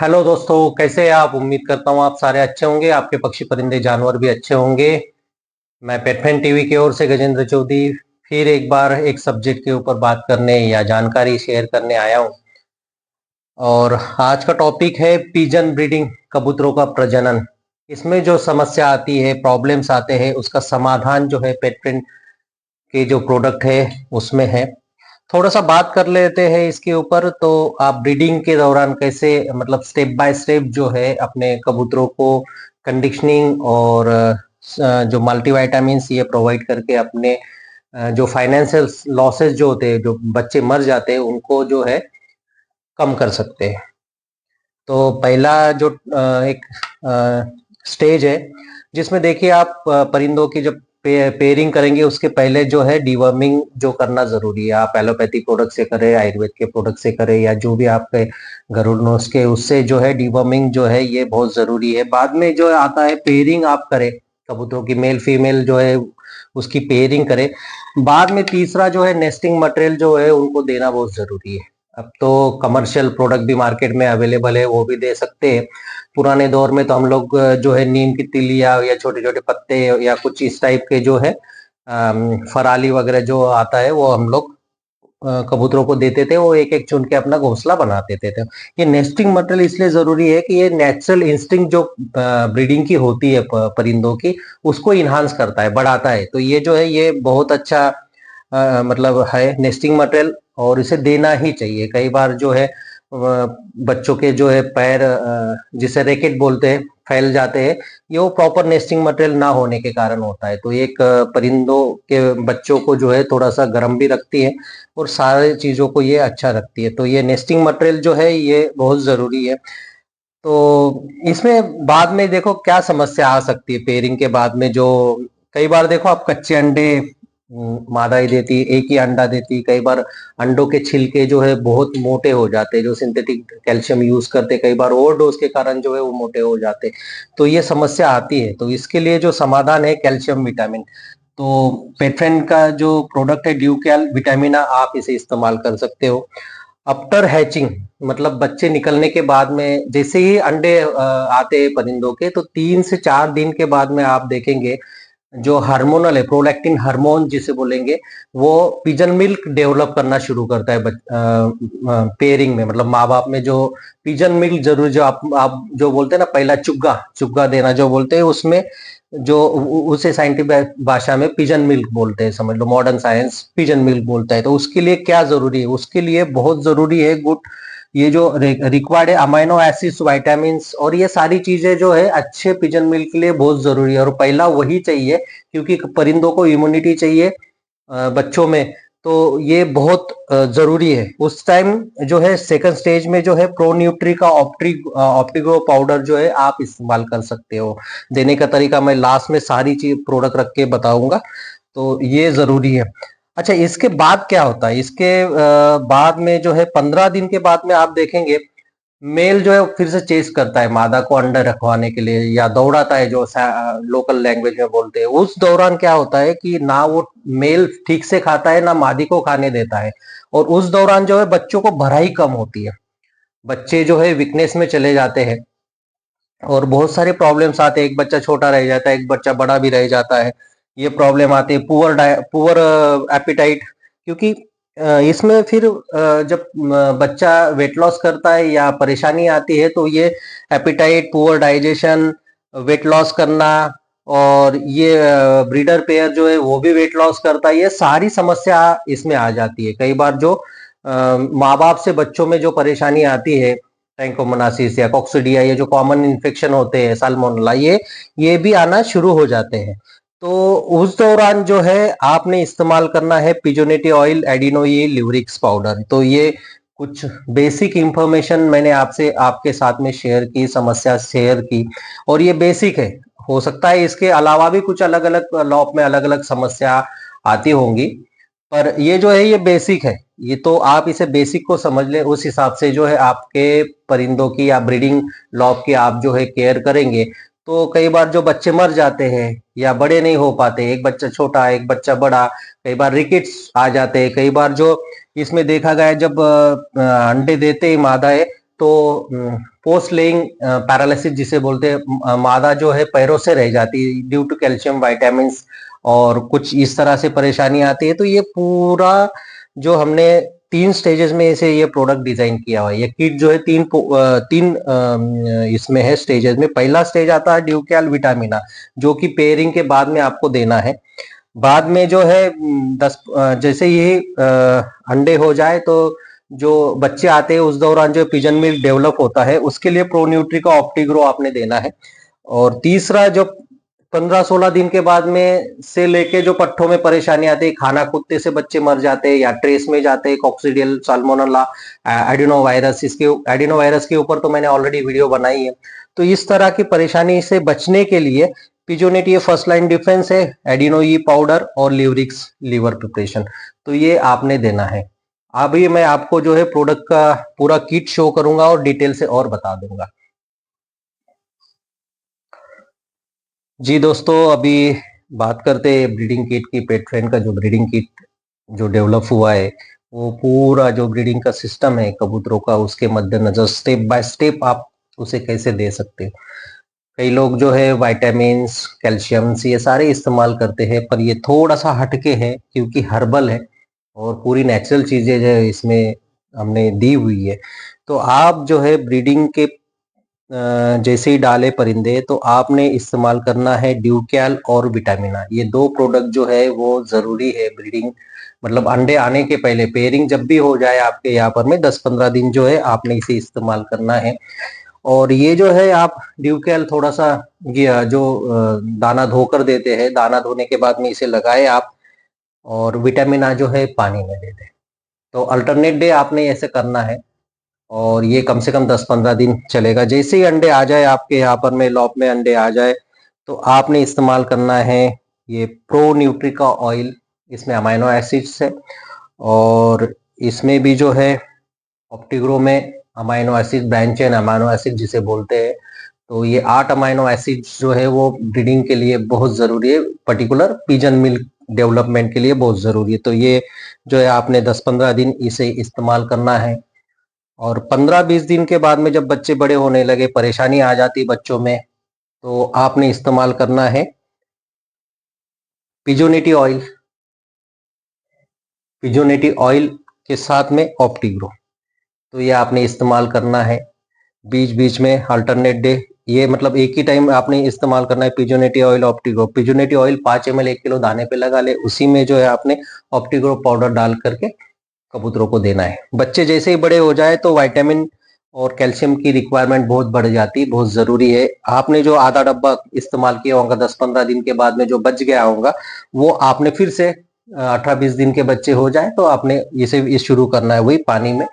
Hello दोस्तों, कैसे हैं आप? उम्मीद करता हूँ आप सारे अच्छे होंगे, आपके पक्षी परिंदे जानवर भी अच्छे होंगे। मैं पेटफैन टीवी की ओर से गजेंद्र चौधरी फिर एक बार एक सब्जेक्ट के ऊपर बात करने या जानकारी शेयर करने आया हूँ। और आज का टॉपिक है पिजन ब्रीडिंग, कबूतरों का प्रजनन। इसमें जो समस्या आती है, प्रॉब्लम्स आते हैं, उसका समाधान जो है पेटफैन के जो प्रोडक्ट है उसमें है। थोड़ा सा बात कर लेते हैं इसके ऊपर। तो आप ब्रीडिंग के दौरान कैसे, मतलब स्टेप बाय स्टेप जो है अपने कबूतरों को कंडीशनिंग और जो मल्टीविटामिन्स ये प्रोवाइड करके अपने जो फाइनेंशियल लॉसेस जो होते हैं, जो बच्चे मर जाते हैं, उनको जो है कम कर सकते हैं। तो पहला जो एक स्टेज है जिसमें देखिए आप परिंदों की जब पेयरिंग करेंगे उसके पहले जो है डीवर्मिंग जो करना जरूरी है। आप एलोपैथी प्रोडक्ट से करें, आयुर्वेद के प्रोडक्ट से करें, या जो भी आपके घरेलू नुस्खे उससे जो है डीवर्मिंग जो है ये बहुत जरूरी है। बाद में जो आता है पेयरिंग आप करें, कबूतरों की मेल फीमेल जो है उसकी पेयरिंग करें। बाद में तीसरा जो है नेस्टिंग मटेरियल जो है उनको देना बहुत जरूरी है। अब तो कमर्शियल प्रोडक्ट भी मार्केट में अवेलेबल है, वो भी दे सकते हैं। पुराने दौर में तो हम लोग जो है नीम की तिलिया या छोटे छोटे पत्ते या कुछ इस टाइप के जो है फराली वगैरह जो आता है वो हम लोग कबूतरों को देते थे। वो एक एक चुन के अपना घोंसला बनाते थे। ये नेस्टिंग मटेरियल इसलिए जरूरी है कि ये नेचुरल इंस्टिंक्ट जो ब्रीडिंग की होती है परिंदों की, उसको इन्हांस करता है, बढ़ाता है। तो ये जो है ये बहुत अच्छा मतलब है नेस्टिंग मटेरियल, और इसे देना ही चाहिए। कई बार जो है बच्चों के जो है पैर जिसे रैकेट बोलते हैं फैल जाते हैं, ये वो प्रॉपर नेस्टिंग मटेरियल ना होने के कारण होता है। तो एक परिंदों के बच्चों को जो है थोड़ा सा गर्म भी रखती है और सारे चीजों को ये अच्छा रखती है। तो ये नेस्टिंग मटेरियल जो है ये बहुत जरूरी है। तो इसमें बाद में देखो क्या समस्या आ सकती है पेयरिंग के बाद में। जो कई बार देखो आप कच्चे अंडे मादा ही देती है, एक ही अंडा देती है। कई बार अंडों के छिलके जो है बहुत मोटे हो जाते हैं, जो सिंथेटिक कैल्शियम यूज करते हैं, कई बार ओवरडोज के कारण जो है वो मोटे हो जाते हैं। तो ये समस्या आती है। तो इसके लिए जो समाधान है कैल्शियम विटामिन। तो पेटफेन का जो प्रोडक्ट है ड्यू कैल विटामिन, आप इसे इस्तेमाल कर सकते हो। आफ्टर हैचिंग, मतलब बच्चे निकलने के बाद में जैसे ही अंडे आते हैं परिंदों के, तो 3 से 4 दिन के बाद में आप देखेंगे जो हार्मोनल है, प्रोलैक्टिन हार्मोन जिसे बोलेंगे, वो पिजन मिल्क डेवलप करना शुरू करता है पेयरिंग में। मतलब माँ बाप में जो पिजन मिल्क जरूर, जो आप जो बोलते हैं ना, पहला चुग्गा चुग्गा देना जो बोलते हैं, उसमें जो उसे साइंटिफिक भाषा में पिजन मिल्क बोलते हैं, समझ लो मॉडर्न साइंस पिजन मिल्क बोलता है। तो उसके लिए क्या जरूरी है? उसके लिए बहुत जरूरी है गुड, ये जो रिक्वायर्ड है अमाइनो एसिड्स, विटामिन, और ये सारी चीजें जो है अच्छे पिजन मिल्क के लिए बहुत जरूरी है। और पहला वही चाहिए क्योंकि परिंदों को इम्यूनिटी चाहिए बच्चों में। तो ये बहुत जरूरी है। उस टाइम जो है सेकंड स्टेज में जो है प्रो न्यूट्री का ऑप्टिग्रो पाउडर जो है आप इस्तेमाल कर सकते हो। देने का तरीका मैं लास्ट में सारी चीज प्रोडक्ट रख के बताऊंगा। तो ये जरूरी है। अच्छा, इसके बाद क्या होता है? इसके बाद में जो है 15 दिन के बाद में आप देखेंगे मेल जो है फिर से चेस करता है मादा को अंडा रखवाने के लिए, या दौड़ाता है जो लोकल लैंग्वेज में बोलते हैं। उस दौरान क्या होता है कि ना वो मेल ठीक से खाता है, ना मादी को खाने देता है। और उस दौरान जो है बच्चों को भराई कम होती है, बच्चे जो है वीकनेस में चले जाते हैं और बहुत सारे प्रॉब्लम्स आते हैं। एक बच्चा छोटा रह जाता है, एक बच्चा बड़ा भी रह जाता है। ये प्रॉब्लम आती है। पुअर एपिटाइट, क्योंकि इसमें फिर जब बच्चा वेट लॉस करता है या परेशानी आती है, तो ये appetite, poor digestion, weight loss करना, और ये ब्रीडर पेयर जो है वो भी वेट लॉस करता है, ये सारी समस्या इसमें आ जाती है। कई बार जो माँ बाप से बच्चों में जो परेशानी आती है, ट्रैंकोमोनासिस या कॉक्सिडिया, ये जो कॉमन इन्फेक्शन होते हैं, साल्मोनेला, ये भी आना शुरू हो जाते हैं। तो उस दौरान जो है आपने इस्तेमाल करना है पिजोनेटी ऑयल, एडिनोइल, ल्यूरिक्स पाउडर। तो ये कुछ बेसिक इंफॉर्मेशन मैंने आपसे आपके साथ में शेयर की, समस्या शेयर की, और ये बेसिक है। हो सकता है इसके अलावा भी कुछ अलग अलग लॉप में अलग अलग समस्या आती होंगी, पर ये जो है ये बेसिक है। ये तो आप इसे बेसिक को समझ लें, उस हिसाब से जो है आपके परिंदों की या ब्रीडिंग लॉप की आप जो है केयर करेंगे। तो कई बार जो बच्चे मर जाते हैं या बड़े नहीं हो पाते, एक बच्चा छोटा एक बच्चा बड़ा, कई बार रिकेट्स आ जाते हैं। कई बार जो इसमें देखा गया है, जब अंडे देते ही मादा है, तो पोस्ट लेइंग पैरालिसिस जिसे बोलते हैं, मादा जो है पैरों से रह जाती है ड्यू टू कैल्शियम वाइटामिन और कुछ इस तरह से परेशानी आती है। तो ये पूरा जो हमने 3 स्टेजेस में इसे ये प्रोडक्ट डिजाइन किया हुआ है। ये किट जो है तीन इसमें है स्टेजेस में। पहला स्टेज आता है ड्यूकैल विटामिना, जो कि पेयरिंग के बाद में आपको देना है। बाद में जो है 10 जैसे ये अंडे हो जाए तो जो बच्चे आते हैं उस दौरान जो पिजन मिल्क डेवलप होता है उसके लिए प्रोन्यूट्री का ऑप्टिग्रो आपने देना है। और तीसरा जो 15-16 दिन के बाद में से लेके जो पट्ठों में परेशानी आती है, खाना कूदते से बच्चे मर जाते हैं या ट्रेस में जाते हैं, कॉक्सीडियल साल्मोनेला एडिनोवायरस, इसके एडिनोवायरस के ऊपर तो मैंने ऑलरेडी वीडियो बनाई है। तो इस तरह की परेशानी से बचने के लिए पिजोनेट ये फर्स्ट लाइन डिफेंस है, एडिनो ई पाउडर और लिवरिक्स लीवर प्रिपरेशन, तो ये आपने देना है। अभी मैं आपको जो है प्रोडक्ट का पूरा किट शो करूंगा और डिटेल से और बता दूंगा। जी दोस्तों, अभी बात करते हैं ब्रीडिंग किट की। पेट फ्रेंड का जो ब्रीडिंग किट जो डेवलप हुआ है, वो पूरा जो ब्रीडिंग का सिस्टम है कबूतरों का, उसके मद्देनजर स्टेप बाय स्टेप आप उसे कैसे दे सकते हैं। कई लोग जो है वाइटामिन्स, कैल्शियम्स ये सारे इस्तेमाल करते हैं, पर ये थोड़ा सा हटके है क्योंकि हर्बल है और पूरी नेचुरल चीजें जो है इसमें हमने दी हुई है। तो आप जो है ब्रीडिंग के जैसे ही डाले परिंदे तो आपने इस्तेमाल करना है ड्यूकैल और विटामिना। ये 2 प्रोडक्ट जो है वो जरूरी है ब्रीडिंग, मतलब अंडे आने के पहले। पेयरिंग जब भी हो जाए आपके यहाँ पर में 10-15 दिन जो है आपने इसे इस्तेमाल करना है। और ये जो है आप ड्यूकैल थोड़ा सा जो दाना धोकर देते हैं, दाना धोने के बाद में इसे लगाए आप, और विटामिना जो है पानी में दे दें। तो अल्टरनेट डे आपने ऐसे करना है और ये कम से कम 10-15 दिन चलेगा। जैसे ही अंडे आ जाए आपके यहाँ पर में लॉप में अंडे आ जाए तो आपने इस्तेमाल करना है ये प्रो न्यूट्री का ऑयल। इसमें अमाइनो एसिड्स है और इसमें भी जो है ऑप्टिग्रो में amino acid branch chain amino acid जिसे बोलते हैं। तो ये 8 अमाइनो एसिड जो है वो ब्रीडिंग के लिए बहुत जरूरी है, पर्टिकुलर पिजन मिल्क डेवलपमेंट के लिए बहुत जरूरी है। तो ये जो है आपने 10-15 दिन इसे इस्तेमाल करना है। और 15-20 दिन के बाद में जब बच्चे बड़े होने लगे, परेशानी आ जाती बच्चों में, तो आपने इस्तेमाल करना है पिजोनेटी ऑयल। पिजोनेटी ऑयल के साथ में ऑप्टिग्रो, तो ये आपने इस्तेमाल करना है बीच बीच में अल्टरनेट डे। ये मतलब एक ही टाइम आपने इस्तेमाल करना है पिजोनेटी ऑयल ऑप्टिग्रो। पिजोनेटी ऑयल 5 ml 1 किलो दाने पे लगा ले, उसी में जो है आपने ऑप्टिग्रो पाउडर डाल करके कबूतरों को देना है। बच्चे जैसे ही बड़े हो जाए तो विटामिन और कैल्शियम की रिक्वायरमेंट बहुत बढ़ जाती है, बहुत जरूरी है। आपने जो आधा डब्बा इस्तेमाल किया होगा 10-15 दिन के बाद में जो बच गया होगा, वो आपने फिर से 18-20 दिन के बच्चे हो जाए तो आपने इसे शुरू करना है वही पानी में,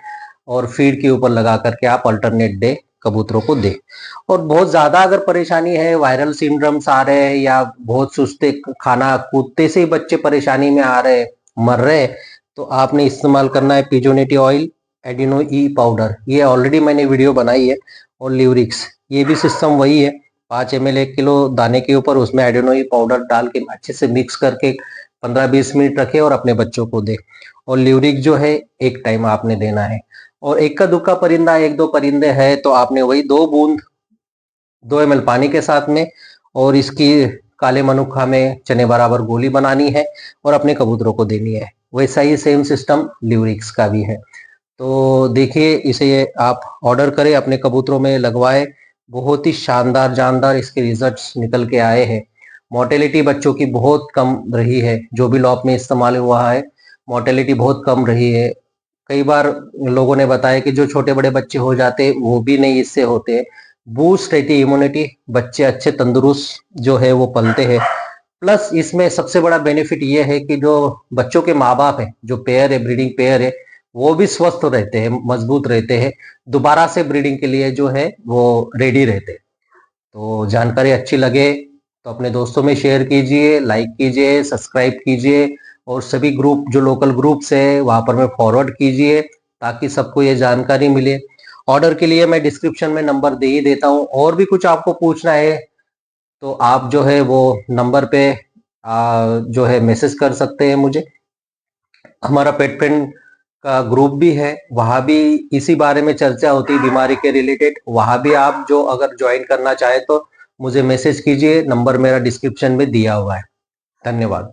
और फीड के ऊपर लगा करके आप अल्टरनेट डे कबूतरों को दे। और बहुत ज्यादा अगर परेशानी है, वायरल सिंड्रोम्स आ रहे हैं या बहुत सुस्ते, खाना कूदते से ही बच्चे परेशानी में आ रहे, मर रहे, तो आपने इस्तेमाल करना है पिजोनेटी ऑयल, एडिनो ई पाउडर, ये ऑलरेडी मैंने वीडियो बनाई है, और लिवरिक्स, ये भी सिस्टम वही है। 5 ml 1 किलो दाने के ऊपर उसमें एडिनो ई पाउडर डाल के अच्छे से मिक्स करके 15-20 मिनट रखे और अपने बच्चों को दे। और लिवरिक जो है एक टाइम आपने देना है। और इक्का दुक्का परिंदा, 1-2 परिंदे है तो आपने वही 2 बूंद 2 ml पानी के साथ में, और इसकी काले मनुखा में चने बराबर गोली बनानी है और अपने कबूतरों को देनी है। वैसा ही सेम सिस्टम लिवरिक्स का भी है। तो देखिए, इसे आप ऑर्डर करें, अपने कबूतरों में लगवाए, बहुत ही शानदार जानदार इसके रिजल्ट्स निकल के आए हैं। मोर्टेलिटी बच्चों की बहुत कम रही है, जो भी लॉप में इस्तेमाल हुआ है मोर्टेलिटी बहुत कम रही है। कई बार लोगों ने बताया कि जो छोटे बड़े बच्चे हो जाते हैं वो भी नहीं इससे होते। बूस्ट रहती है इम्यूनिटी, बच्चे अच्छे तंदुरुस्त जो है वो पलते हैं। प्लस इसमें सबसे बड़ा बेनिफिट ये है कि जो बच्चों के माँ बाप है, जो पेयर है, ब्रीडिंग पेयर है, वो भी स्वस्थ रहते हैं, मजबूत रहते हैं, दोबारा से ब्रीडिंग के लिए जो है वो रेडी रहते हैं। तो जानकारी अच्छी लगे तो अपने दोस्तों में शेयर कीजिए, लाइक कीजिए, सब्सक्राइब कीजिए, और सभी ग्रुप जो लोकल ग्रुप्स है वहां पर में फॉरवर्ड कीजिए ताकि सबको ये जानकारी मिले। ऑर्डर के लिए मैं डिस्क्रिप्शन में नंबर दे ही देता हूँ। और भी कुछ आपको पूछना है तो आप जो है वो नंबर पे जो है मैसेज कर सकते हैं मुझे। हमारा पेट फ्रेंड का ग्रुप भी है, वहां भी इसी बारे में चर्चा होती है बीमारी के रिलेटेड। वहां भी आप जो अगर ज्वाइन करना चाहे तो मुझे मैसेज कीजिए, नंबर मेरा डिस्क्रिप्शन में दिया हुआ है। धन्यवाद।